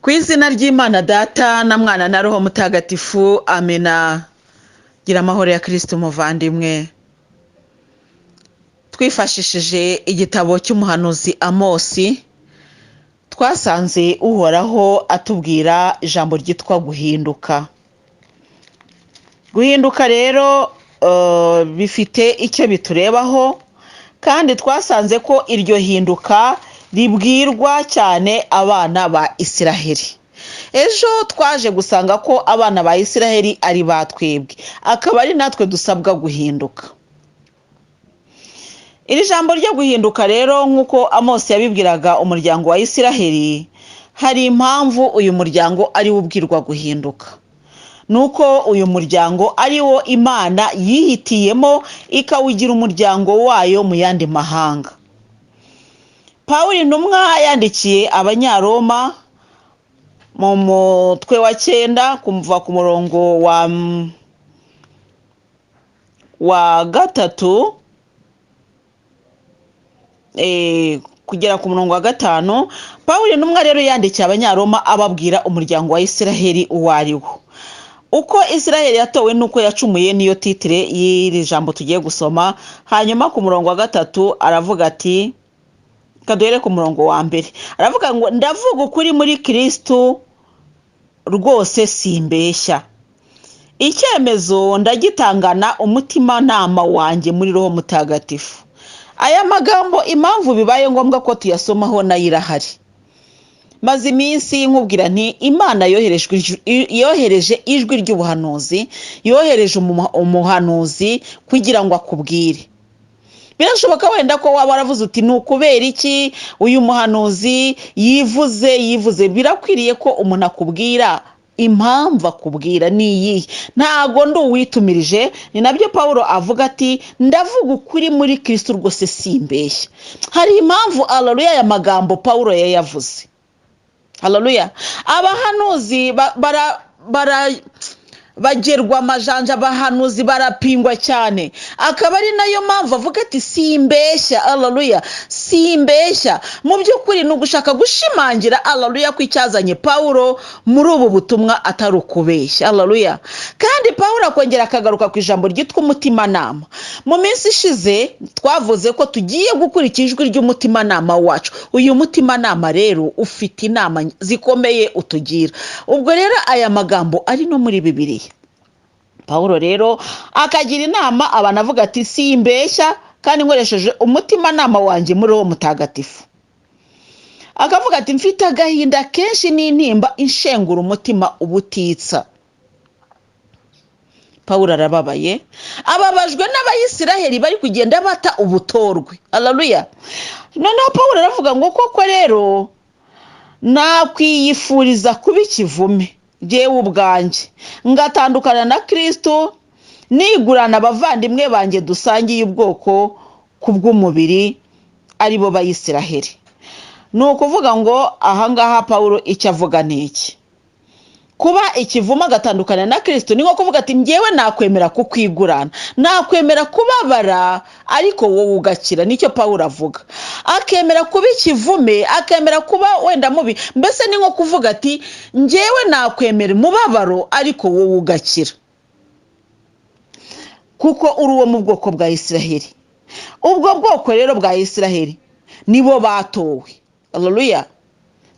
Ku izina ry'Imana Data na Mwana na Roho Mutagatifu, amena. Gira amahoro ya Kristo umuvandimwe. Twifashishije igitabo cy'umuhanuzi Amosi, twasanze Uhoraho atubwira ijambo ryitwa guhinduka. Guhinduka rero bifite icyo biturebaho, kandi twasanze ko iryo hinduka ribwirwa cyane abana ba Isiraheli. Ejo twaje gusanga ko abana ba Isiraheli ari batwebwe, akaba ari natwe dusabwa guhinduka. Iri jambo ryo guhinduka rero, nk'uko Amosi yabibwiraga umuryango wa Isiraheli, hari impamvu uyu muryango ari ubwirwa guhinduka. Nuko uyu muryango ari wo Imana yihitiyemo ikawugira umuryango wayo mu yandi mahanga. Pawulo intumwa yandikiye Abanyaroma mu mutwe wa 9 kuva ku murongo wa 3 kugera ku murongo wa 5. Pawulo intumwa rero yandikiye Abanyaroma ababwira umuryango wa Isiraheli uwo ari wo. Uko Isiraheli yatowe nuko yacumuye niyo titire y'iri jambo tugiye gusoma. Hanyuma ku murongo wa 3 aravuga ati, kaduhere ku murongo wa 1, aravuga ngo ndavuga ukuri muri Kristo rwose simbeshya. Icyemezo ndagitangana umutima nama wanjye muri Roho Mutagatifu. Aya magambo impamvu bibaye ngombwa ko tuyasomaho na irahari. Maze iminsi nkubwira nti Imana yohereje ijwi ry'ubuhanuzi, yohereje umuhanuzi kugira ngo akubwire. Birashoboka wenda ko waba waravuze uti nukubera iki uyu muhanuzi yivuze. Birakwiriye ko umuntu akubwira impamvu akubwira niyi. Ntago nduwitumirije, ni nabyo Pawulo avuga ati ndavuga ukuri muri Kristo rwose simbeshya. Hari impamvu haleluya ya magambo Pawulo yayavuze. Haleluya. Abahanuzi bagerwa amajanja, abahanuzi barapingwa cyane, akaba ari nayo mpamvu avuga ati simbeshya. Haleluya, simbeshya. Mu by'ukuri ni ugushaka gushimangira haleluya ko icyazanye Pawulo muri ubu butumwa atari ukubeshya. Haleluya. Kandi Pawulo akongera akagaruka ku ijambo ryitwa umutimanama. Mu minsi ishize twavuze ko tugiye gukurikira ijwi ry'umutimanama wacu. Uyu mutimanama rero ufite inama zikomeye utugira. Ubwo rero aya magambo ari no muri Bibiliya. Pawulo rero akagira inama abantu avuga ati simbeshya, kandi nkoresheje umutimanama wanjye muri Roho Mutagatifu. Akavuga ati mfite agahinda kenshi n'intimba inshengura umutima ubutitsa. Pawulo arababaye, ababajwe n'Abayisiraheli bari kugenda bata ubutorwe. Haleluya. Noneho Pawulo aravuga ngo koko rero nakwiyifuriza kuba ikivume jewe ubwanjye, ngatandukana na Kristo, nigurana abavandimwe banjye dusangiye ubwoko kubw'umubiri ari bo Bayisiraheli. Ni ukuvuga ngo ahangaha Pawulo icyo avuga ni iki? Kuba ikivuma agatandukana na Kristo ni nko kuvuga ati njyewe nakwemera kukwigurana, nakwemera kubabara ariko wowe ugakira. Nicyo Pawulo avuga. Akemera kuba ikivume, akemera kuba wenda mubi. Mbese ni nko kuvuga ati njyewe nakwemera umubabaro ariko wowe ugakira, kuko uri uwo mu bwoko bwa Isiraheli. Ubwo bwoko rero bwa Isiraheli nibo batowe. Haleluya.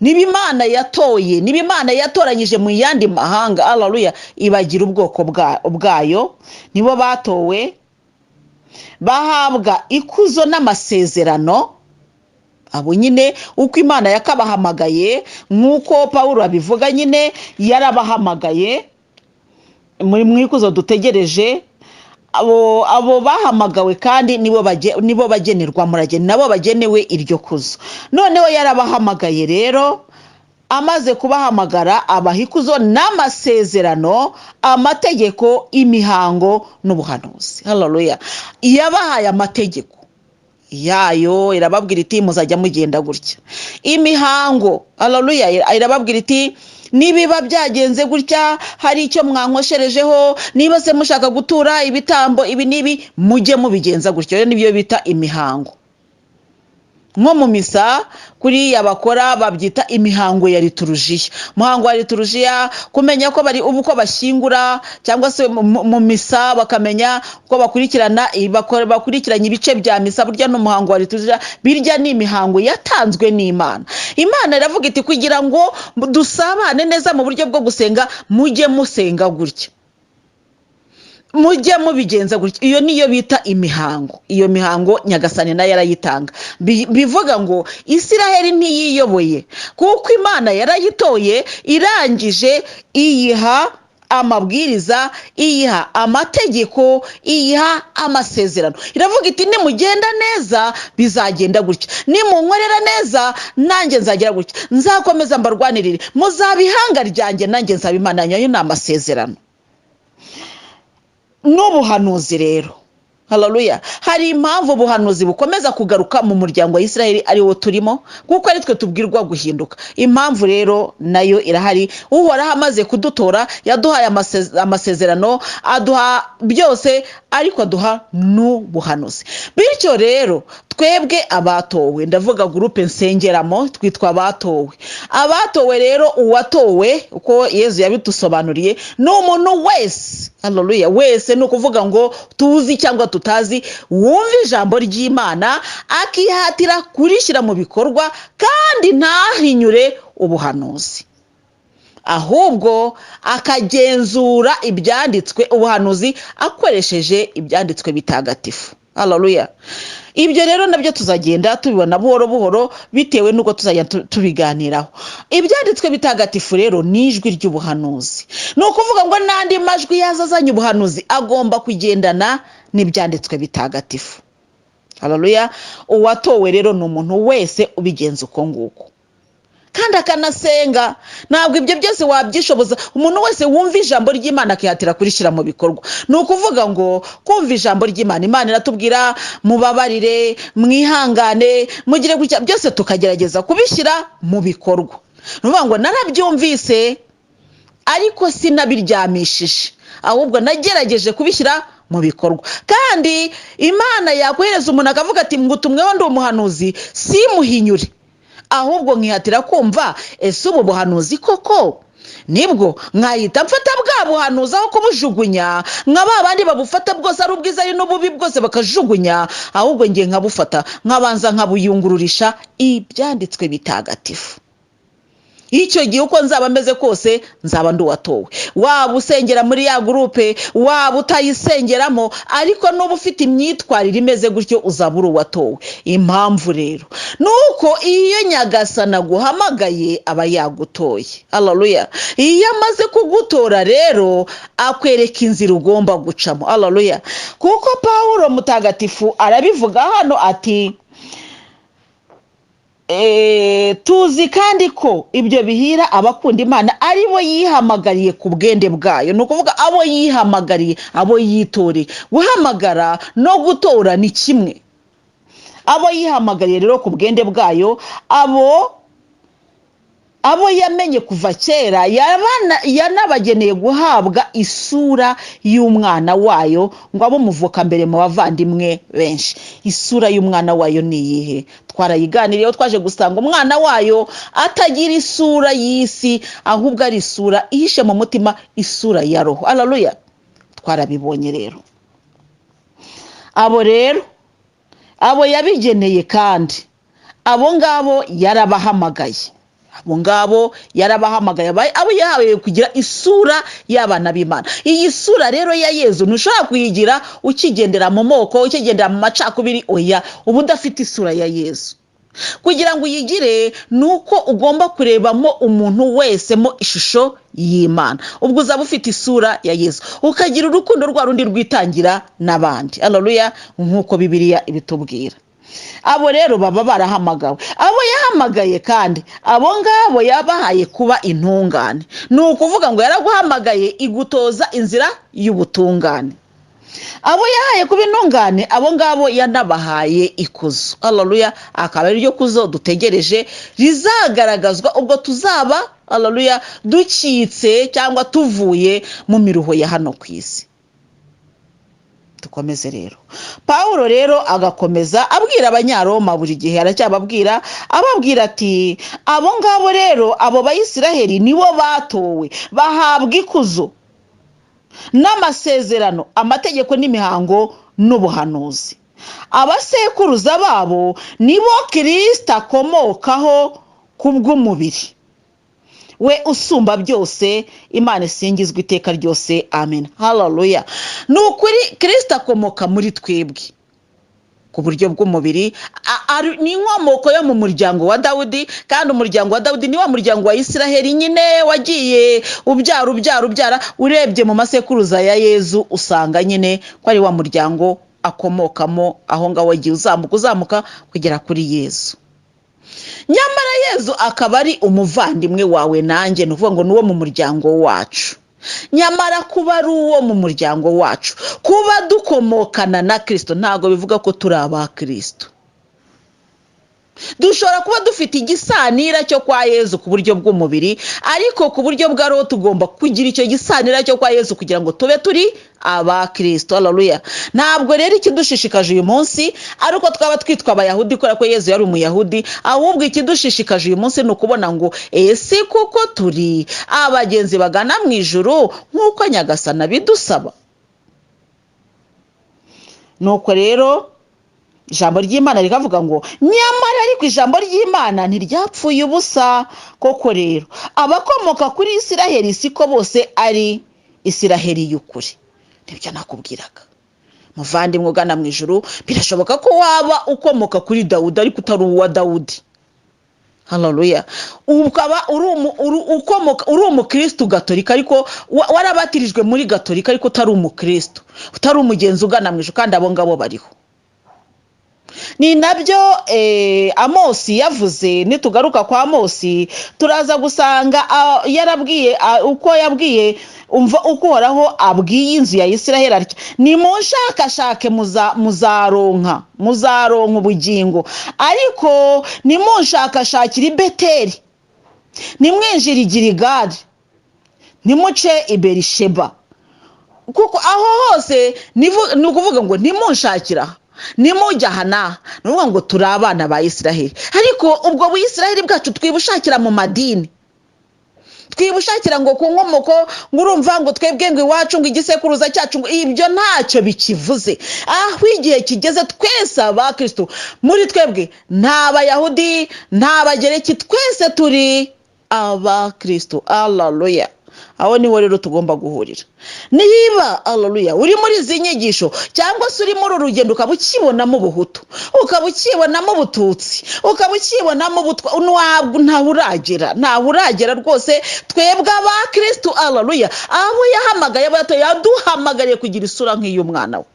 Niba Imana yatoye, niba Imana yatoranyije mu yandi mahanga, haleluya, ibagira ubwoko bwayo. Nibo batowe, bahabwa ikuzo n'amasezerano. Abo nyine uko Imana yakabahamagaye, nk'uko Pawulo abivuga, nyine yarabahamagaye mu ikuzo dutegereje. Abo bahamagawe kandi nibo bagenerwa murageni, nabo bagenewe iryo kuzo. Noneho yarabahamagaye rero, amaze kubahamagara abaha ikuzo n'amasezerano, amategeko, imihango n'ubuhanuzi. Haleluya. Yabahaye amategeko yayo, irababwira iti muzajya mugenda gutya. Imihango, haleluya, irababwira iti nibiba byagenze gutya, hari icyo mwankosherejeho, niba se mushaka gutura ibitambo ibi nibi, mujye mubigenza gutyo. Rero nibyo bita imihango. nko mu misa kuriya bakora babyita imihango ya liturujia. Umuhango wa liturujia kumenya ko bari uko bashyingura cyangwa se mu misa bakamenya ko bakurikiranye ibice bya misa. Burya n'umuhango wa liturujia birya ni imihango yatanzwe n'Imana. Imana iravuga iti kugira ngo dusabane neza mu buryo bwo gusenga mujye musenga gutya, mujye mubigenza gutya. Iyo niyo bita imihango. Iyo mihango Nyagasani nayo yarayitanga. Bivuga ngo Isiraheli ntiyiyoboye kuko Imana yarayitoye, irangije iyiha amabwiriza, iyiha amategeko, iyiha amasezerano. Iravuga iti nimugenda neza bizagenda gutya, nimunkorera neza nanjye nzagira gutya, nzakomeza mbarwanirire, muzabihanga ryanjye nanjye nzaba Imana yanyu. Ni amasezerano. N'ubuhanuzi rero, haleluya, hari impamvu ubuhanuzi bukomeza kugaruka mu muryango wa Isiraheli ari wo turimo, kuko ari twe tubwirwa guhinduka. Impamvu rero nayo irahari. Uhoraho amaze kudutora yaduhaye amasezerano, aduha byose, ariko aduha n'ubuhanuzi. Bityo rero twebwe abatowe, ndavuga groupe nsengeramo, twitwa abatowe. Abatowe rero, uwatowe uko Yezu yabitusobanuriye ni umuntu wese, haleluya, wese ni ukuvuga ngo tuzi cyangwa tutazi, wumva ijambo ry'Imana akihatira kurishyira mu bikorwa kandi ntahinyure ubuhanuzi, ahubwo akagenzura ibyanditswe, ubuhanuzi akoresheje ibyanditswe bitagatifu. Haleluya. Ibyo rero nabyo tuzagenda tubibona buhoro buhoro bitewe nuko tuzajya tubiganiraho. Ibyanditswe bitagatifu rero ni ijwi ry'ubuhanuzi. Ni ukuvuga ngo n'andi majwi yazazanye ubuhanuzi agomba kugendana n'ibyanditswe bitagatifu. Haleluya. Uwatowe rero ni umuntu wese ubigenza uko nguko kandi akanasenga. Ntabwo ibyo byose wabyishoboza. Umuntu wese wumva ijambo ry'Imana akihatira kurishyira mu bikorwa. Ni ukuvuga ngo kumva ijambo ry'Imana, Imana iratubwira mubabarire, mwihangane, mugire gutya, byose tukagerageza kubishyira mu bikorwa. Ni ukuvuga ngo narabyumvise ariko sinabiryamishije, ahubwo nagerageje kubishyira mu bikorwa. Kandi Imana yakohereza umuntu akavuga ati ngutumweho ndi umuhanuzi, simuhinyure, ahubwo nkihatira kumva ese ubu buhanuzi koko nibwo nkahita mfata bwa buhanuzi aho kubujugunya nka babandi babufata bwose ari ubwiza ari n'ububi bwose bakajugunya, ahubwo ngiye nkabufata nkabanza nkabuyungururisha ibyanditswe bitagatifu. Icyo gihe uko nzaba meze kose nzaba ndi uwatowe. Waba usengera muri ya groupe, waba utayisengeramo, ariko nuba ufite imyitwarire imeze gutyo uzaba uri uwatowe. Impamvu rero nuko iyo Nyagasani aguhamagaye aba yagutoye. Haleluya. Iyo amaze kugutora rero akwereka inzira ugomba gucamo. Haleluya. Kuko Pawulo mutagatifu arabivuga hano ati tuzi kandi ko ibyo bihira abakunda Imana ari bo yihamagariye ku bwende bwayo. Ni ukuvuga abo yihamagariye, abo yitoreye. Guhamagara no gutora ni kimwe. Abo yihamagariye rero ku bwende bwayo, abo yamenye kuva kera, yanabageneye guhabwa isura y'umwana wayo, ngo abo muvuka mbere mu bavandimwe benshi. Isura y'umwana wayo ni iyihe? Twarayiganiriyeho, twaje gusanga umwana wayo atagira isura y'isi, ahubwo ari isura ihishe mu mutima, isura ya roho. Haleluya. Twarabibonye rero. Abo rero, abo yabigeneye, kandi abo ngabo yarabahamagaye. Abo ngabo yarabahamagaye, abo yahawe kugira isura y'abana b'Imana. Iyi sura rero ya Yezu ntushobora kuyigira ukigendera mu moko, ukigendera mu macakubiri. Oya, ubu udafite isura ya Yezu. Kugira ngo uyigire nuko ugomba kurebamo umuntu wese mo ishusho y'Imana. Ubwo uzaba ufite isura ya Yezu, ukagira urukundo rwa rundi rwitangira n'abandi. Haleluya. Nk'uko Bibiliya ibitubwira. Abo rero baba barahamagawe. Abo yahamagaye kandi abo ngabo yabahaye kuba intungane. Ni ukuvuga ngo yaraguhamagaye igutoza inzira y'ubutungane. Abo yahaye kuba intungane, abo ngabo yanabahaye ikuzo. Haleluya. Akaba ari ryo kuzo dutegereje rizagaragazwa ubwo tuzaba, haleluya, dukitse cyangwa tuvuye mu miruho ya hano ku isi. dukomeze rero. Pawulo rero agakomeza abwira abanyaroma, buri gihe aracyababwira, ababwira ati abo ngabo rero, abo bayisiraheli nibo batowe, bahabwa ikuzo n'amasezerano, amategeko n'imihango n'ubuhanuzi. Abasekuruza babo nibo Kristo akomokaho kubw'umubiri, we usumba byose, Imana isingizwe iteka ryose, amen. Haleluya. Nukuri Kristo akomoka muri twebwe ku buryo bw'umubiri, ni inkomoko yo mu muryango wa Dawudi, kandi umuryango wa Dawudi ni wa muryango wa Isiraheli nyine wagiye ubyara. Urebye mu masekuruza ya Yezu usanga nyine ko ari wa muryango akomokamo, aho ngaho wagiye uzamuka kugera kuri Yezu. Nyamara Yezu akaba ari umuvandimwe wawe nanjye, ni ukuvuga ngo ni uwo mu muryango wacu. Nyamara kuba ari uwo mu muryango wacu, kuba dukomokana na Kristo, ntabwo bivuga ko turi aba Kristo. Dushobora kuba dufite igisanira cyo kwa Yezu ku buryo bw'umubiri, ariko ku buryo bwa roho tugomba kugira icyo gisanira cyo kwa Yezu kugira ngo tube turi aba Kristo. Haleluya. Ntabwo rero ikidushishikaje uyu munsi ari uko twaba twitwa abayahudi kubera ko Yezu yari umuyahudi, ahubwo ikidushishikaje uyu munsi ni ukubona ngo ese kuko turi abagenzi bagana mu ijuru nk'uko Nyagasani bidusaba. Nuko rero ijambo ry'Imana rikavuga ngo nyamara ariko ijambo ry'Imana ntiryapfuye ubusa. Koko rero abakomoka kuri Isiraheli siko bose ari Isiraheli y'ukuri. Nibyo nakubwiraga muvandimwe ugana mu ijuru, birashoboka ko waba ukomoka kuri Dawudi ariko utari uwa Dawudi. Haleluya. Ukaba uri umukristo gatolika, ariko warabatirijwe muri gatolika ariko utari umukristo, utari umugenzi ugana mu ijuru, kandi abo ngabo bariho. Ni nabyo Amosi yavuze. Nitugaruka kwa Amosi turaza gusanga yarabwiye uko yabwiye, umva uko Uhoraho abwiye inzu ya Isiraheli atya, nimunshakashake muzaronka ubugingo, ariko nimunshakashakira i Beteli, nimwinjire i Giligali, nimuce i Berisheba. Kuko aho hose ni ukuvuga ngo nimunshakira, nimujya hana, nuvuga ngo turi abana ba Isiraheli. Ariko ubwo buyisiraheli bwacu twibushakira mu madini, twibushakira ngo ku nkomoko, ngo urumva ngo twebwe ngo iwacu ngo igisekuruza cyacu, ibyo ntacyo bikivuze. Aho igihe kigeze twese aba Kristo, muri twebwe nta bayahudi nta bagereki, twese turi aba Kristo. Haleluya. Aho niho rero tugomba guhurira. Niba haleluya uri muri izi nyigisho, cyangwa se uri muri urugendo ukaba ukibonamo ubuhutu, ukaba ukibonamo ubututsi, ukaba ukibonamo ubutwa, ntawe uragera rwose. Twebwe aba Kristo, haleluya, aho yahamagaye yaduhamagariye kugira isura nk'iy'umwana we.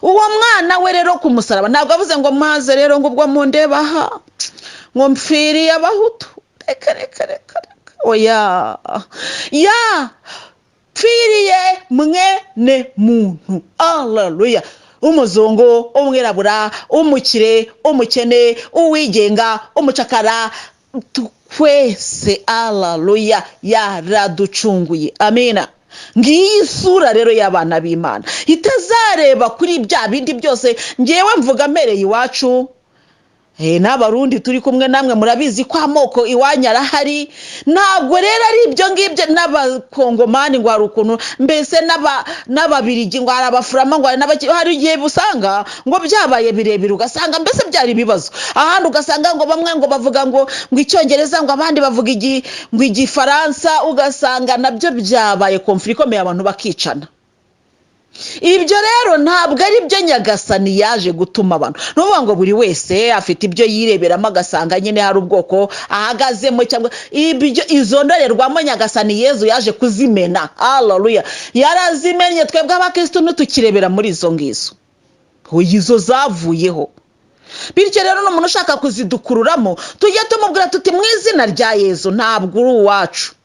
Uwo mwana we rero ku musaraba ntabwo avuze ngo maze rero ngo ubwo mundeba aha ngo mpfiriye abahutu. Reka oya, pfiriye mwene muntu. Haleluya. Umuzungu, umwirabura, umukire, umukene, uwigenga, umucakara, twese haleluya yaraducunguye. Amina. Ngiyi isura rero y'abana b'Imana, itazareba kuri bya bindi byose ngewe mvuga mpereye iwacu. N'abarundi turi kumwe namwe murabizi ko amoko iwanyu arahari. Ntabwo rero ari ibyo ngibyo, n'abakongomani ngo hari ukuntu, mbese n'ababirigi ngo hari abafurama ngo hari igihe usanga ngo byabaye birebire, ugasanga mbese byari ibibazo. Ahandi ugasanga ngo bamwe ngo bavuga ngo icyongereza, ngo abandi bavuga ngo igifaransa, ugasanga nabyo byabaye konflikt ikomeye, abantu bakicana. Ibyo rero ntabwo ari byo Nyagasani yaje gutuma abantu. Nuvuga ngo buri wese afite ibyo yireberamo, agasanga nyine hari ubwoko ahagazemo, cyangwa ibyo izo ndorerwamo Nyagasani Yezu yaje kuzimena. Haleluya. Yarazimenye. Twebwe abakristo ntukirebera muri izo ngizo, izo zavuyeho. Bityo rero n'umuntu ushaka kuzidukururamo, tujye tumubwira tuti mu izina rya Yezu ntabwo uri uwacu.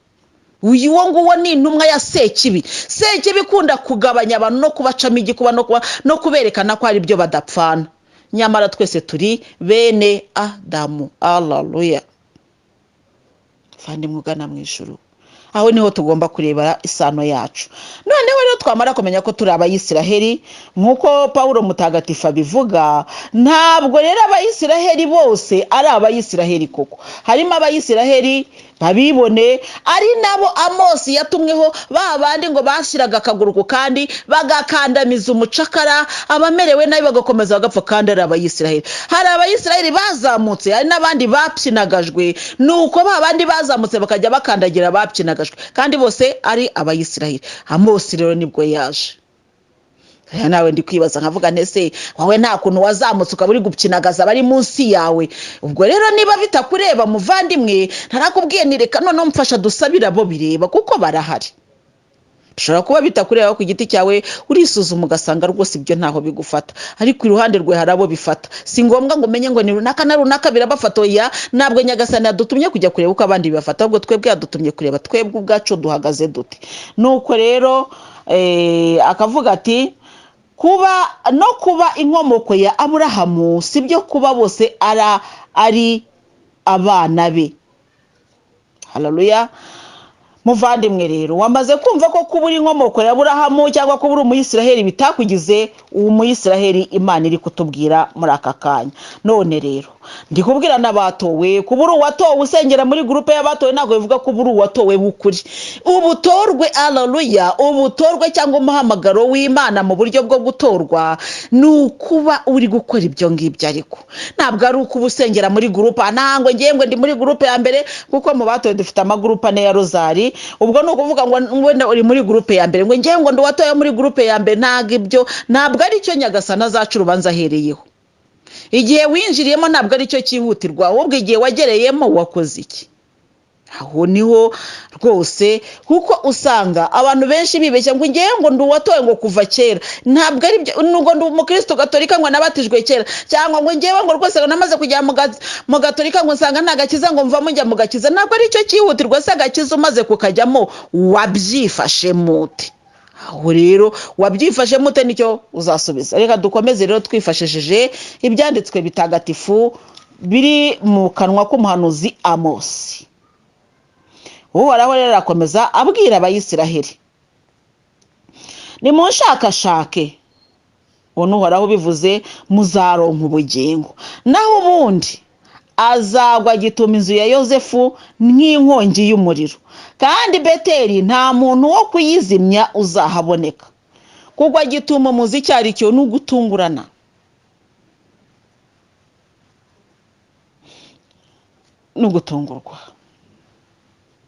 Uyu nguwo ni intumwa ya Sekibi. Sekibi ikunda kugabanya abantu no kubacamo igikuba no kuberekana ko ari byo badapfana. Nyamara twese turi bene Adamu. Haleluya. Kandi mugana mu ijuru, aho niho tugomba kurebera isano yacu. Noneho rero twamara kumenya ko turi abayisiraheli nk'uko Pawulo mutagatifu abivuga, ntabwo rero abayisiraheli bose ari abayisiraheli koko. Harimo abayisiraheli babibone ari nabo Amosi yatumweho, ba bandi ngo bashyiraga akaguru ku kandi bagakandamiza umucakara, abamerewe nabi bagakomeza bagapfa, kandi ari abayisiraheli. Hari abayisiraheli bazamutse, hari n'abandi bapyinagajwe, nuko ba bandi bazamutse bakajya bakandagira bapyinagajwe, kandi bose ari abayisiraheli. Amosi rero nibwo yaje. Nawe ndi kwibaza nkavuga ntese wawe nta kuntu wazamutse ukaba uri gupyinagaza bari munsi yawe? Ubwo rero niba bitakureba muvandimwe, ntarakubwiye nireka none mfasha dusabira abo bireba, kuko barahari. Bishobora kuba bitakureba ku giti cyawe, urisuzuma ugasanga rwose ibyo ntaho bigufata, ariko iruhande rwe hari abo bifata. Si ngombwa ngo umenye ngo ni runaka na runaka birabafata, oya, ntabwo Nyagasani yadutumye kujya kureba uko abandi bibafata, ahubwo twebwe yadutumye kureba twebwe ubwacu duhagaze dute. Nuko rero akavuga ati kuba inkomoko ya Aburahamu sibyo kuba bose ari abana be. Haleluya. Muvandimwe rero, wamaze kumva ko kuba uri inkomoko ya Aburahamu cyangwa kuba uri umuyisiraheli bitakugize uwo muyisiraheli Imana iri kutubwira muri aka kanya. None rero ndi kubwira n'abatowe, kuba uri uwatowe usengera muri groupe y'abatowe ntabwo bivuga ko uri uwatowe w'ukuri. Ubutorwe, haleluya, ubutorwe cyangwa umuhamagaro w'Imana mu buryo bwo gutorwa ni ukuba uri gukora ibyo ngibyo, ariko ntabwo ari ukuba usengera muri groupe. Ntabwo ngiye ngo ndi muri groupe ya mbere, kuko mu batowe dufite amagroupe ane ya Rozari. Ubwo no kuvuga ngo wenda uri muri groupe ya mbere ngo ngiye ngo ndi watoye muri groupe ya mbere, ntabwo ari cyo Nyagasani azaca urubanza ahereyeho. Igihe winjiriyemo ntabwo ari cyo cyihutirwa, ahubwo igihe wagereyemo wakoze iki. Aho niho rwose, kuko usanga abantu benshi bibeshya ngo ngiye ngo ndi watoye ngo kuva kera. Ntabwo ari byo, nubwo ndi umukristo gatolika ngo nabatijwe kera, cyangwa ngo ngiye ngo rwose namaze kujya mu gatolika ngo nsanga nta gakiza ngo mva mujya mu gakiza. Ntabwo ari cyo cyihutirwa. Se agakiza umaze kukajyamo wabyifashe mute? Aho rero wabyifashe mute nicyo uzasubiza. Reka dukomeze rero twifashishije ibyanditswe bitagatifu biri mu kanwa k'umuhanuzi Amosi. Uhoraho rero arakomeza abwira abayisiraheli, nimunshakashake, uwo Uhoraho bivuze, muzaronka ubugingo. Naho ubundi azagwa gituma inzu ya Yozefu nk'inkongi y'umuriro, kandi Beteli nta muntu wo kuyizimya uzahaboneka. Kugwa gituma muzi icyo ari cyo, ni ugutungurana. Ni ugutungurwa.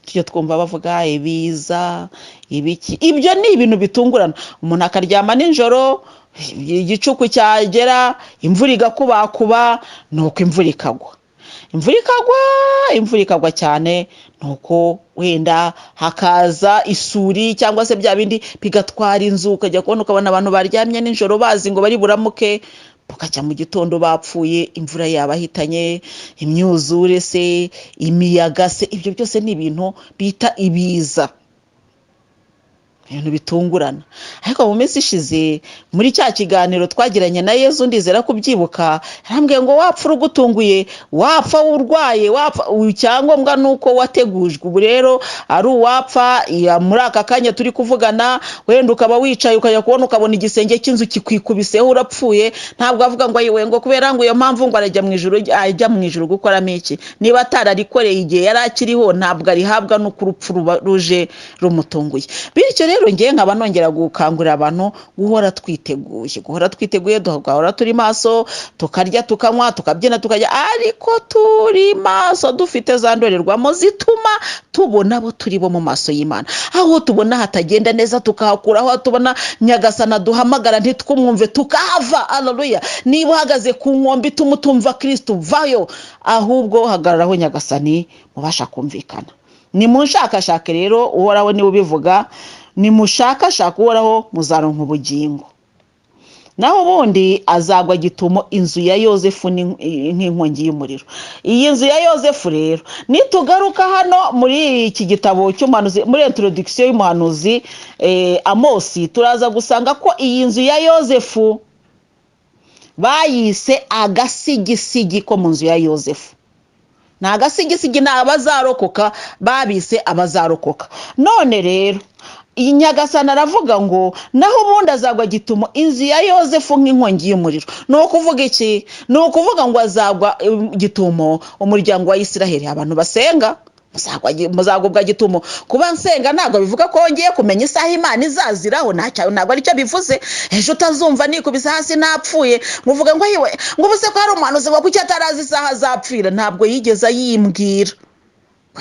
Tujya twumva bavuga ibiza ibiki, ibyo ni ibintu bitungurana. Umuntu akaryama nijoro, igicuku cyagera, imvura igakubakuba, nuko imvura ikagwa cyane, nuko wenda hakaza isuri cyangwa se bya bindi bigatwara inzu, ukajya kubona ukabona abantu baryamye nijoro bazi ngo bari buramuke, bukajya mu gitondo bapfuye, imvura yabahitanye, imyuzure se, imiyaga se. Ibyo byose ni ibintu bita ibiza, ibintu bitungurana. Ariko mu minsi ishize muri cya kiganiro twagiranye na Yezu, ndizera kubyibuka, yarambwiye ngo wapfa urugutunguye, wapfa urwaye, wapfa icyangombwa nuko wategujwe. Ubu rero ari uwapfa muri aka kanya turi kuvugana, wenda ukaba wicaye ukajya kubona ukabona igisenge cy'inzu kikwikubiseho urapfuye, ntabwo avuga ngo ayiwe ngo kubera ngo iyo mpamvu ngo ajya mu ijuru gukoramo iki. Niba atararikoreye igihe yari akiriho, ntabwo arihabwa n'uko urupfu ruje rumutunguye. Bityo rero ngiye nkaba nongera gukangurira abantu guhora twiteguye, duhora turi maso, tukarya tukanywa tukabyina tukajya, ariko turi maso dufite za ndorerwamo zituma tubona abo turi bo mu maso y'Imana. Aho tubona hatagenda neza tukahakura, aho tubona Nyagasani duhamagara ntitwumwumve tukahava. Haleluya. Niba uhagaze ku nkombe ituma utumva Kristo, vayo, ahubwo hagararaho Nyagasani mubasha kumvikana. Nimunshakashake rero, Uhoraho niwe ubivuga, nimushakashake Uhoraho muzaronka ubugingo. Naho ubundi azagwa gitumo inzu ya Yozefu nk'inkongi y'umuriro. Iyi nzu ya Yozefu rero, nitugaruka hano muri iki gitabo cy'umuhanuzi, muri introduction y'umuhanuzi Amosi, turaza gusanga ko iyi nzu ya Yozefu bayise agasigisigi ko mu nzu ya Yozefu. agasigisigi ni abazarokoka, babise abazarokoka. None rero iyi Nyagasani aravuga ngo naho ubundi azagwa gitumo inzu ya Yozefu nk'inkongi y'umuriro. Ni ukuvuga iki? Ni ukuvuga ngo azagwa gitumo umuryango wa Isiraheli. Abantu basenga muzagubwa gitumo. Kuba nsenga ntabwo bivuga ko ngiye kumenya isaha Imana izaziraho, ntabwo aricyo bivuze. Ejo utazumva nikubise hasi napfuye muvuga ngo yiwe ngo ubuse ko hari umuhanuzi ngo kuki atarazi isaha azapfira. Ntabwo yigeze yimbwira.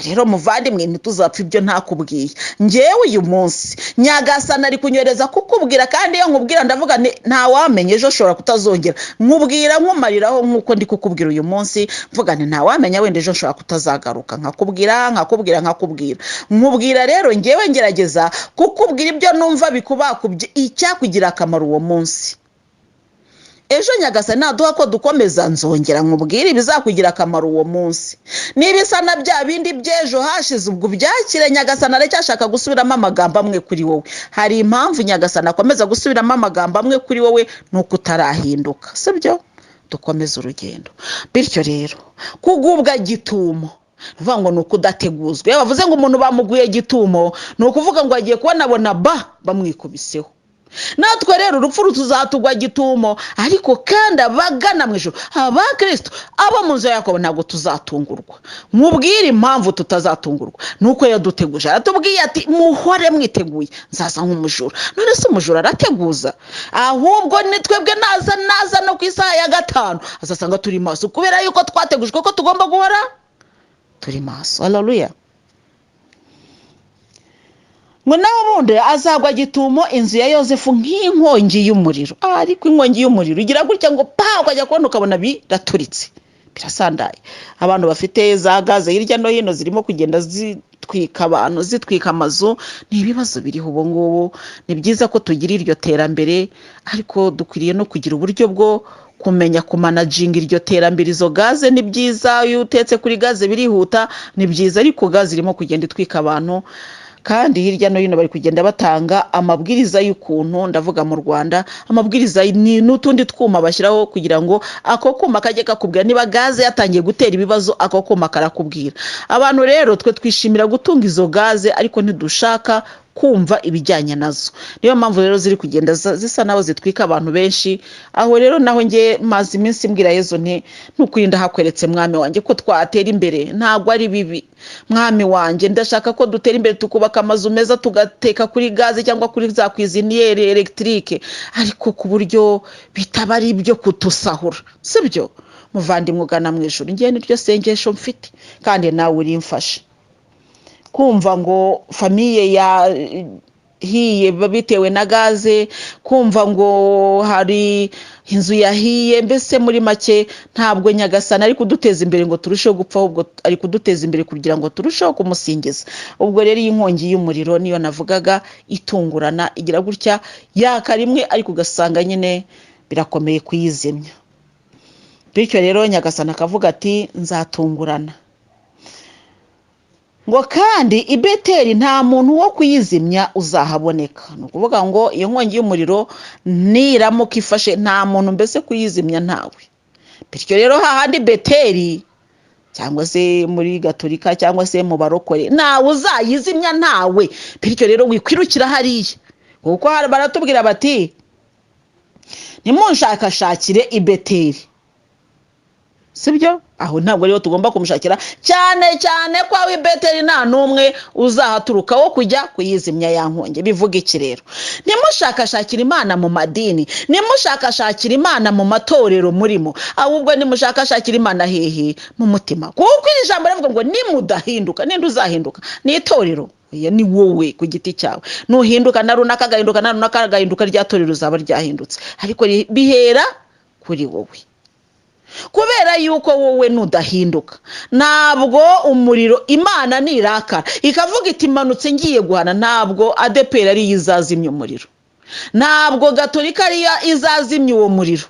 Rero muvandimwe ntituzapfa ibyo ntakubwiye. Ngewe uyu munsi Nyagasani ari kunyoreza kukubwira, kandi iyo nkubwira ndavuga nta wamenye ejo ushobora kutazongera. Nkubwira nkumariraho nk'uko ndi kukubwira uyu munsi, mvuga nta wamenya wenda ejo ushobora kutazagaruka. Nkakubwira nkubwira rero ngewe ngerageza kukubwira ibyo numva bikubakubye icyakugira akamaro uwo munsi. Ejo Nyagasani naduha ko dukomeza nzongera nkubwira ibizakugira akamaro uwo munsi. Nibisa na bya bindi by'ejo hashize ubwo byakire. Nyagasani aracyashaka gusubiramo amagambo amwe kuri wowe. Hari impamvu Nyagasani akomeza gusubiramo amagambo amwe kuri wowe, nuko utarahinduka, sibyo? Dukomeze urugendo. Bityo rero kugubwa gitumo uvuga ngo nuko udateguzwe. Bavuze ngo umuntu bamuguye gitumo, ni ukuvuga ngo agiye kubonabona bamwikubiseho. Natwe rero urupfu rutuzatugwa gitumo, ariko kandi abagana mu ijuru, abakristo, abo mu nzu ya Yakobo ntabwo tuzatungurwa. Mubwire impamvu tutazatungurwa, nuko yaduteguje. Aratubwiye ati muhore mwiteguye, nzaza nk'umujura. None se umujura arateguza? Ahubwo ni twebwe naza no ku isaha ya 5 azasanga turi maso, kubera yuko twategujwe ko tugomba guhora turi maso. Haleluya. Ngo naho bundi azagwa gitumo inzu ya Yozefu nk'inkongi y'umuriro. Ariko inkongi y'umuriro igira gutya ngo ukajya kubona ukabona biraturitse, birasandaye. Abantu bafite za gaze hirya no hino zirimo kugenda zitwika abantu, zitwika amazu. Ni ibibazo biriho ubu ngubu. Ni byiza ko tugira iryo terambere, ariko dukwiriye no kugira uburyo bwo kumenya kumanajinga iryo terambere. Izo gaze ni byiza, iyo utetse kuri gaze birihuta, ni byiza, ariko gaze irimo kugenda itwika abantu. Kandi hirya no hino bari kugenda batanga amabwiriza y'ukuntu, ndavuga mu Rwanda, amabwiriza n'utundi twuma bashyiraho kugira ngo ako kuma kajye kakubwira niba gaze yatangiye gutera ibibazo, ako kuma karakubwira. Abantu rero twe twishimira gutunga izo gaze, ariko ntidushaka kumva ibijyanye nazo. Niyo mpamvu rero ziri kugenda zisa naho zitwika abantu benshi. Aho rero naho nge mazi iminsi mbwira Yezu ntukurinda hakweretse mwami wanjye ko twatera imbere, ntabwo ari bibi. Mwami wanjye ndashaka ko dutera imbere, tukubaka amazu meza, tugateka kuri gaze cyangwa kuri za kwiziniyeri electrique, ariko ku buryo bitaba ari ibyo kutusahura, sibyo? Muvandimwe ugana mu ijuru, ngiye niryo sengesho mfite, kandi nawe urimfashe. Kumva ngo famiye yahiye bitewe na gaze, kumva ngo hari inzu yahiye, mbese muri make ntabwo Nyagasani ari kuduteza imbere ngo turusheho gupfa, ahubwo ari kuduteza imbere kugira ngo turusheho kumusingiza. Ubwo rero iyi nkongi y'umuriro niyo navugaga itungurana, igira gutya yaka rimwe, ariko ugasanga nyine birakomeye kuyizimya. Bityo rero Nyagasani akavuga ati nzatungurana. Ngo kandi i Beteli nta muntu wo kuyizimya uzahaboneka. Ni ukuvuga ngo iyo nkongi y'umuriro niramuka ifashe, nta muntu mbese kuyizimya ntawe. Bityo rero hahandi Beteli, cyangwa se muri Gatolika cyangwa se mu barokore, ntawe uzayizimya, ntawe. Bityo rero wikwirukira hariya, kuko baratubwira bati nimunshakashakire i Beteli, sibyo? Aho ntabwo rero tugomba kumushakira, cyane ko aho i Beteli nta numwe uzahaturuka wo kujya kuyizimya ya nkongi. Bivuga iki rero? Nimushakashakira Imana mu madini, nimushakashakira Imana mu matorero murimo, ahubwo nimushakashakira Imana hehe? Mu mutima. Kuko iri jambo rivuga ngo nimudahinduka, ninde uzahinduka? Ni itorero. Ni wowe ku giti cyawe. Nuhinduka na runaka agahinduka, rya torero uzaba ryahindutse, ariko bihera kuri wowe. Kubera yuko wowe nudahinduka, ntabwo umuriro Imana nirakara ikavuga iti manutse ngiye guhana, ntabwo ADPR ari izazimya umuriro, ntabwo Gatolika ari izazimya uwo muriro.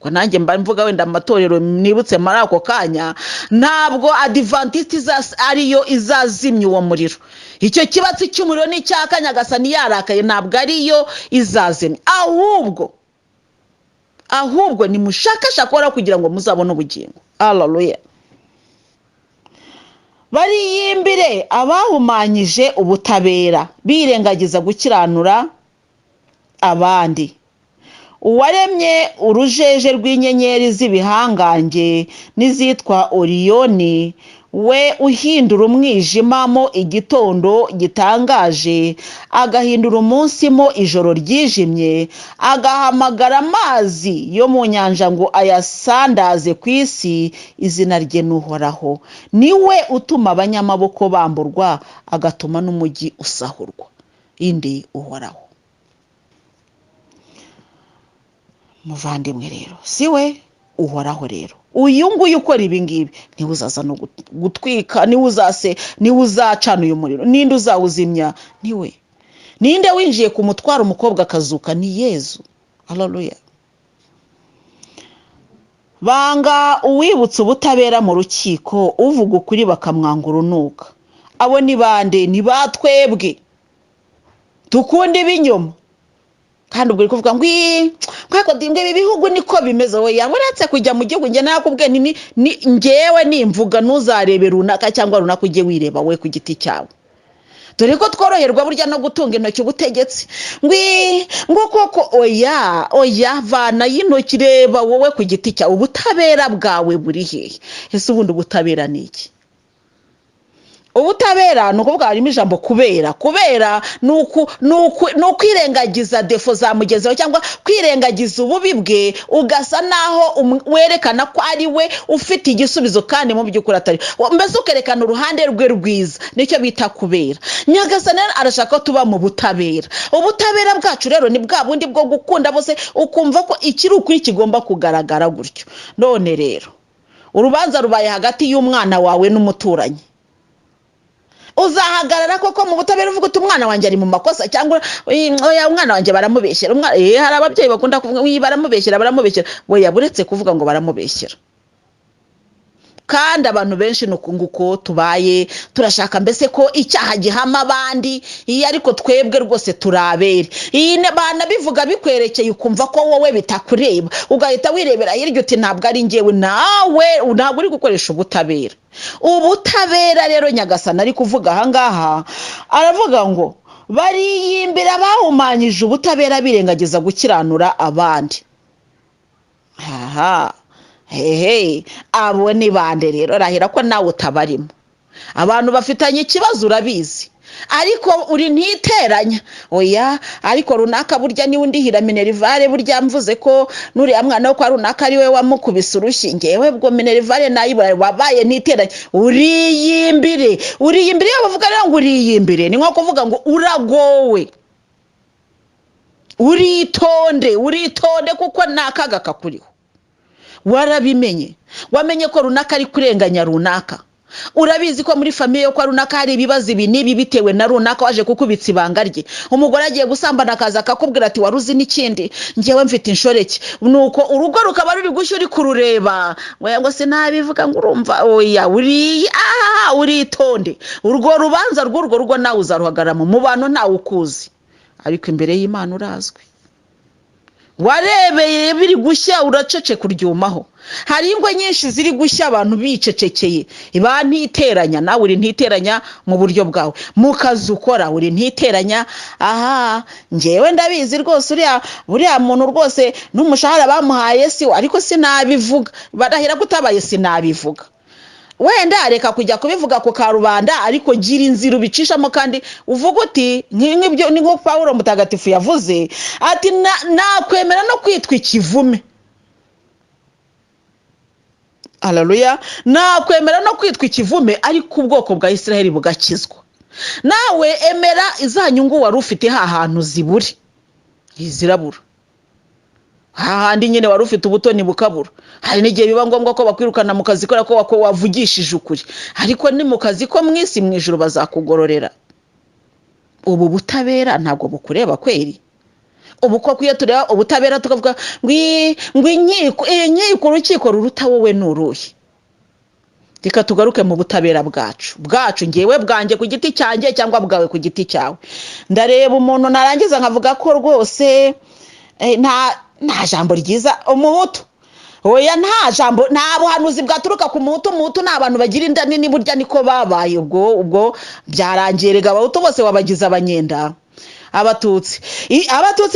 Ko nanjye mba mvuga wenda amatorero nibutse muri ako kanya, ntabwo Adventist ariyo izazimya uwo muriro. Icyo kibatsi cy'umuriro ni cyaka Nyagasani yarakaye, ntabwo ariyo izazimya, ahubwo ni mushakashakora kugira ngo muzabone ubugingo. Haleluya. bariyimbire abahumanyije ubutabera birengagiza gukiranura abandi. Uwaremye urujeje rw'inyenyeri z'ibihangange n'izitwa Oriyoni, we uhindura umwijima mo igitondo gitangaje, agahindura umunsi mo ijoro ryijimye, agahamagara amazi yo mu nyanja ngo ayasandaze ku isi, izina rye n'Uhoraho. Niwe utuma abanyamaboko bamburwa, agatuma n'umujyi usahurwa. Indi Uhoraho. Muvandimwe rero, si we Uhoraho rero. Uyu nguyu ukora ibi ngibi niwe uzaza no gutwika, niwe uzacana uyu muriro, ninde uzawuzimya? Niwe. Ninde winjiye ku mutwaro umukobwa akazuka? Ni Yezu. Haleluya. Banga uwibutsa ubutabera mu rukiko, uvuga ukuri bakamwanga urunuka. Abo ni bande? Ni batwebwe tukunda ibinyoma. Kandi ubwo kuvuga ngo kwako dimbwe ibi bihugu niko bimeze. Oya, uretse kujya mu gihugu nge nakubwe ni ngewe nimvuga ntuzarebe runaka cyangwa runaka ujye wireba we ku giti cyawe. Dore ko tworoherwa burya no gutunga intoki ubutegetsi. Ngo koko oya vana y'intoki reba wowe ku giti cyawe. Ubutabera bwawe buri hehe? Ese ubundi ubutabera ni iki? Ubutabera nukuvuga harimo ijambo kubera nukwirengagiza defo za mugezeho cyangwa kwirengagiza ububi bwe, ugasa naho werekana ko ari we ufite igisubizo kandi mu by'ukuri atari. Mbese ukerekana uruhande rwe rwiza, nicyo bita kubera. Nyagasani arashaka tuba mu butabera. Ubutabera bwacu rero ni bwa bundi bwo gukunda bose, ukumva ko ikiri ukuri kigomba kugaragara gutyo. None rero urubanza rubaye hagati y'umwana wawe n'umuturanyi. Uzahagarara koko mu butabera uvuga uti umwana wanjye ari mu makosa cyangwa oya umwana wanjye baramubeshyera? Hari ababyeyi bakunda kuvuga baramubeshyera. Oya, buretse kuvuga ngo baramubeshyera. Kandi abantu benshi nuko tubaye turashaka mbese ko icyaha gihama abandi, ariko twebwe rwose turabere. Bana bivuga bikwerekeye ukumva ko wowe bitakureba, ugahita wirebera hirya uti ntabwo ari ngewe. Nawe ntabwo uri gukoresha ubutabera. Ubutabera rero Nyagasani ari kuvuga ahangaha, aravuga ngo bariyimbira bahumanyije ubutabera birengagiza gukiranura abandi. Abo ni bande rero? Rahira ko nawe utabarimo. Abantu bafitanye ikibazo urabizi, ariko uri ntiteranya. Oya, ariko runaka burya ni undihira minerivare, burya mvuze ko nuriya mwana wo kwa runaka ari we wamukubise urushyi, ngewe bwo minerivare nayibura. Wabaye ntiteranya. Uriyimbire iyo bavuga rero ngo uriyimbire, ni nko kuvuga ngo uragowe. Uritonde kuko nakaga kakuriho. Warabimenye, wamenye ko runaka ari kurenganya runaka. Urabizi ko muri famiye yo kwa runaka hari ibibazo ibi nibi bitewe na runaka waje kukubitsa ibanga rye. Umugore agiye gusambana akaza akakubwira ati waruzi n'ikindi, ngewe mfite inshoreke. Nuko urugo rukaba ruri gushya uri kurureba. Ngo sinabivuga ngo urumva. Oya, uritonde. Urwo rubanza rw'urwo rugo nawe uzaruhagaramo mu bantu ntawe ukuzi, ariko imbere y'Imana urazwi. Warebeye biri gushya uracece kuryumaho. Hari ingwe nyinshi ziri gushya abantu bicecekeye. Iba ntiteranya, nawe uri ntiteranya mu buryo bwawe. Mu kazi ukora uri ntiteranya. Ngewe ndabizi rwose uriya muntu rwose n'umushahara bamuhaye si, ariko sinabivuga. Barahira kutabaye sinabivuga. Wenda reka kujya kubivuga ku karubanda, ariko gira inzira ubicishamo kandi uvuga uti nk'ibyo ni nko Paulo mutagatifu yavuze ati nakwemera no kwitwa ikivume. Haleluya. Nakwemera no kwitwa ikivume ariko ubwoko bwa Isiraheli bugakizwa. Nawe emera izanyungu wari ufite hantu ziburi, zirabura. Hahandi nyine wari ufite ubutoni bukabura. Hari n'igihe biba ngombwa ko bakwirukana mu kazi ko wavugishije ukuri, ariko ni mu kazi ko mwisi mu ijuru bazakugororera. Ubu butabera ntabwo bukureba kweri. Ubu koko iyo tureba ubutabera tukavuga ngo inkiko urukiko ruruta wowe nuruhe. Reka tugaruke mu butabera bwacu ngewe bwanjye ku giti cyanjye cyangwa bwawe ku giti cyawe. Ndareba umuntu narangiza nkavuga ko rwose nta jambo ryiza umuhutu oya nta jambo nta buhanuzi bwaturuka ku muhutu n'abantu bagira inda nini burya niko babaye ubwo byarangiye rega abahutu bose wabagize abanyenda abatutsi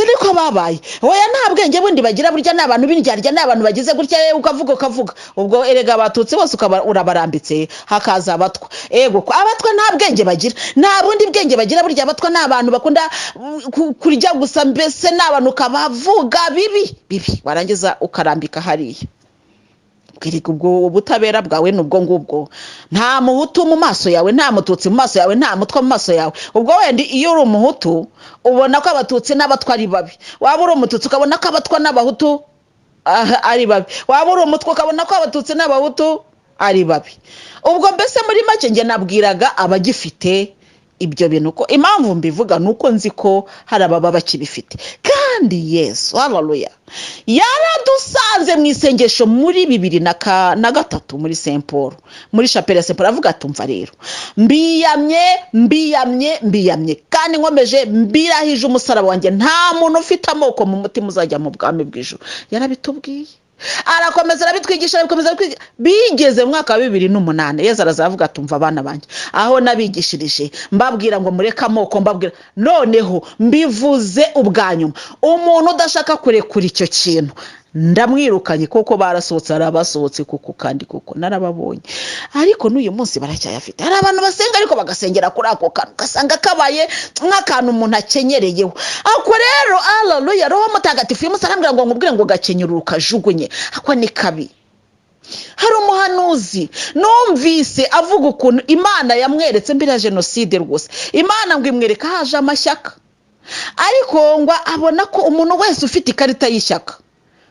niko babaye oya nta bwenge bundi bagira burya n'abantu b'indyarya n'abantu bagize gutya ukavuga ubwo erega abatutsi bose urabarambitse hakaza abatwa abatwa nta bwenge bagira nta bundi bwenge bagira burya abatwa n'abantu bakunda kurya gusa mbese n'abantu kabavuga bibi warangiza ukarambika hariya ubwo ubutabera bwawe nubwo ngubwo nta muhutu mu maso yawe nta mututsi mu maso yawe nta mutwa mu maso yawe ubwo wenda iyo uri umuhutu ubona ko abatutsi n'abatwa ari babi waba uri umututsi ukabona ko abatwa n'abahutu ari babi waba uri umutwe ukabona ko abatutsi n'abahutu ari babi ubwo mbese muri make nge nabwiraga abagifite ibyo bintu ko impamvu mbivuga nuko nzi ko hari ababa bakibifite kandi Yesu haleluya yaradusanze mu isengesho muri 2003 muri Saint Paul muri chapelle Saint Paul avuga tumva rero mbiyamye kandi nkomeje mbirahije umusaraba wanjye nta muntu ufite amoko mu mutima uzajya mu bwami bw'ijuru yarabitubwiye arakomeza arabitwigisha bigeze mu mwaka wa 2008 Yesu arazavuga tumva abana banjye aho nabigishirije mbabwira ngo mureke amoko mbabwira noneho mbivuze ubwanyuma umuntu udashaka kurekura icyo kintu ndamwirukanye kuko barasohotse arabasohotse kuko kandi kuko narababonye ariko n'uyu munsi baracyayafite hari abantu basenga ariko bagasengera kuri ako kantu gasanga kabaye nk'akantu umuntu akenyereyeho ako rero haleluya roho mutagatifu y'umusarambira ngo ngubwire ngo gakenyura ukajugunye ako ni kabi hari umuhanuzi numvise avuga ukuntu Imana yamweretse mbere ya jenoside rwose Imana ngo imwereka haje amashyaka ariko ngo abona ko umuntu wese ufite ikarita y'ishyaka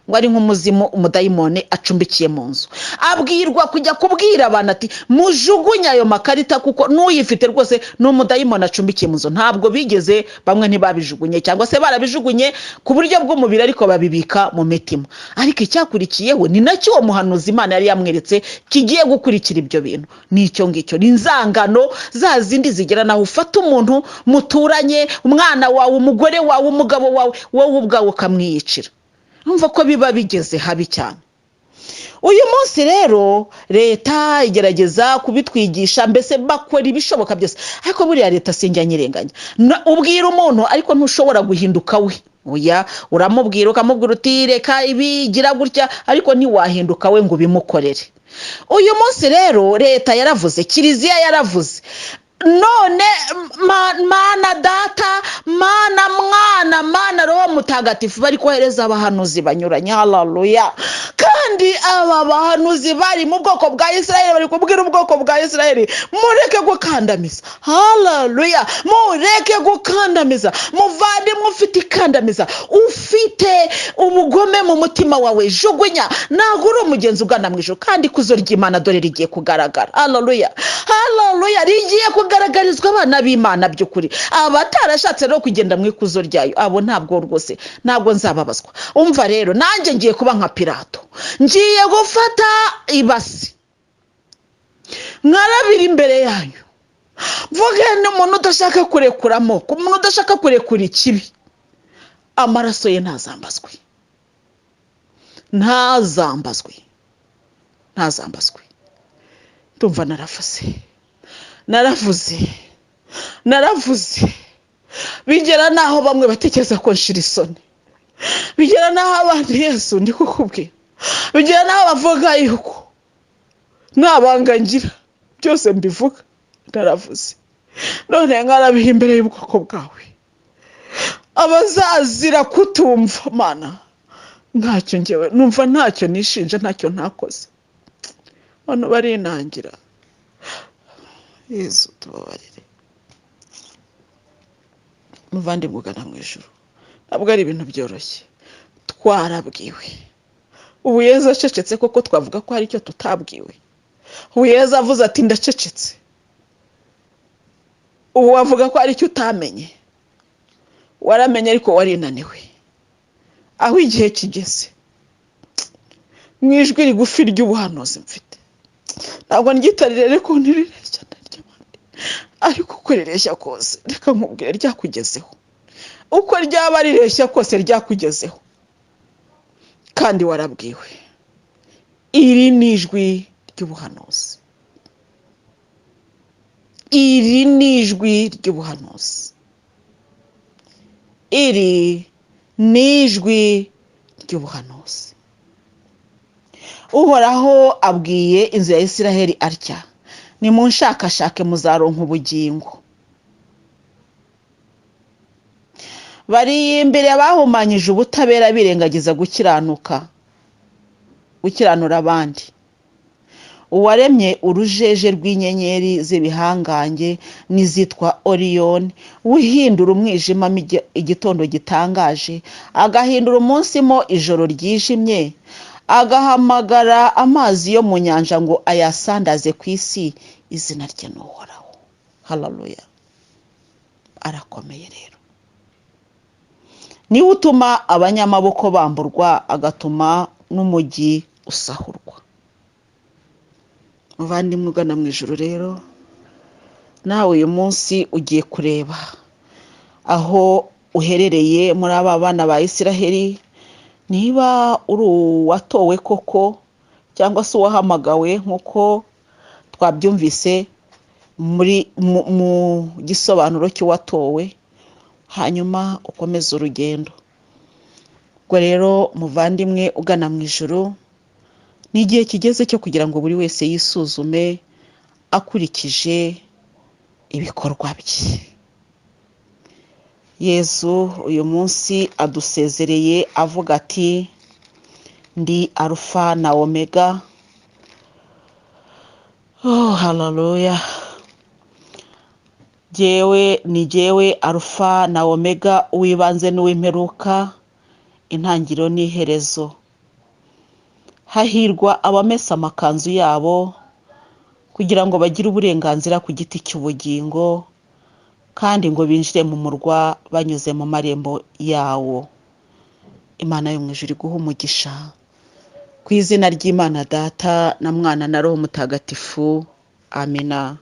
ngo ari nk'umuzimu umudayimone acumbikiye mu nzu abwirwa kujya kubwira abantu ati mujugunya ayo makarita kuko n'uyifite rwose n'umudayimone acumbikiye mu nzu ntabwo bigeze bamwe ntibabijugunye cyangwa se barabijugunye ku buryo bw'umubiri ariko babibika mu mitima ariko icyakurikiyeho ni nacyo uwo muhanuzi Imana yari yamweretse kigiye gukurikira ibyo bintu nicyo ngicyo ni inzangano za zindi zigera naho ufata umuntu muturanye umwana wawe umugore wawe umugabo wawe wowe ubwawe ukamwiyicira numva ko biba bigeze habi cyane uyu munsi rero leta igerageza kubitwigisha mbese bakora ibishoboka byose ariko buriya leta sinjya nyirenganya ubwira umuntu ariko ntushobora guhinduka we oya uramubwira ukamubwira uti reka ibigira gutya ariko ntiwahinduka we ngo bimukorere uyu munsi rero leta yaravuze kiliziya yaravuze none mana data mana mwana mana roho mutagatifu bari kohereza abahanuzi banyuranye haleluya kandi aba bahanuzi bari mu bwoko bwa Isiraheli bari kubwira ubwoko bwa Isiraheli mureke gukandamiza haleluya mureke gukandamiza muvandimwe ufite ikandamiza ufite ubugome mu mutima wawe jugunya ntabwo uri umugenzi ugana mu ijuru kandi kuzo ry'Imana dore rigiye kugaragara haleluya rigiye kugaragarizwa abana b'Imana by'ukuri abatarashatse no kugenda mu ikuzo ryayo abo ntabwo rwose ntabwo nzababazwa umva rero nanjye ngiye kuba nka Pilato ngiye gufata ibasi nkarabira imbere yayo mvuge n'umuntu udashaka kurekuramo umuntu udashaka kurekura ikibi amaraso ye ntazambazwe ndumva naravuze bigera naho bamwe batekereza ko nshira isoni bigera naho abantu Yesu ndi kukubwira bigera naho bavuga yuko nabanga ngira byose mbivuga naravuze none nkarabiha imbere y'ubwoko bwawe abazazira kutumva Mana ntacyo ngewe numva ntacyo nishinja ntacyo ntakoze hano barinangira Yesu tubabarire muvandimwe ugana mu ijuru ntabwo ari ibintu byoroshye twarabwiwe ubu Yesu acecetse koko twavuga ko hari icyo tutabwiwe ubu Yesu avuze ati ndacecetse ubu wavuga ko hari icyo utamenye waramenye ariko warinaniwe aho igihe kigeze mu ijwi rigufi ry'ubuhanuzi mfite ntabwo ngitarire ariko ntirireshya ry'abandi ariko uko rireshya kose reka nkubwire ryakugezeho uko ryaba rireshya kose ryakugezeho kandi warabwiwe iri ni ijwi ry'ubuhanuzi, iri ni ijwi ry'ubuhanuzi, iri ni ijwi ry'ubuhanuzi. Uhoraho abwiye inzu ya Isiraheli atya: nimunshakashake muzaronka ubugingo. Bari imbere bahumanyije ubutabera birengagiza gukiranura abandi. Uwaremye urujeje rw'inyenyeri z'ibihangange n'izitwa Oriyoni, uhindura umwijima igitondo gitangaje, agahindura umunsi mo ijoro ryijimye, agahamagara amazi yo mu nyanja ngo ayasandaze ku isi, izina rye ni Uhoraho. Haleluya. Arakomeye rero. Niwe utuma abanyamaboko bamburwa, agatuma n'umugi usahurwa. Muvandimwe ugana mu ijuru rero, nawe uyu munsi ugiye kureba aho uherereye muri aba bana ba Isiraheli, niba uri uwatowe koko cyangwa se uwahamagawe nk'uko twabyumvise mu gisobanuro cy'uwatowe, hanyuma ukomeze urugendo. Ubwo rero muvandimwe ugana mu ijuru, ni igihe kigeze cyo kugira ngo buri wese yisuzume akurikije ibikorwa bye. Yesu uyu munsi adusezereye avuga ati: ndi Alpha na Omega. Haleluya. Jyewe Alpha na Omega, uwibanze n'uw'imperuka, intangiriro n'iherezo. Hahirwa abamesa amakanzu yabo kugira ngo bagire uburenganzira ku giti cy'ubugingo, kandi ngo binjire mu murwa banyuze mu marembo yawo. Imana yo mu ijuru iguha umugisha, ku izina ry'Imana Data na Mwana na Roho Mutagatifu. Amina.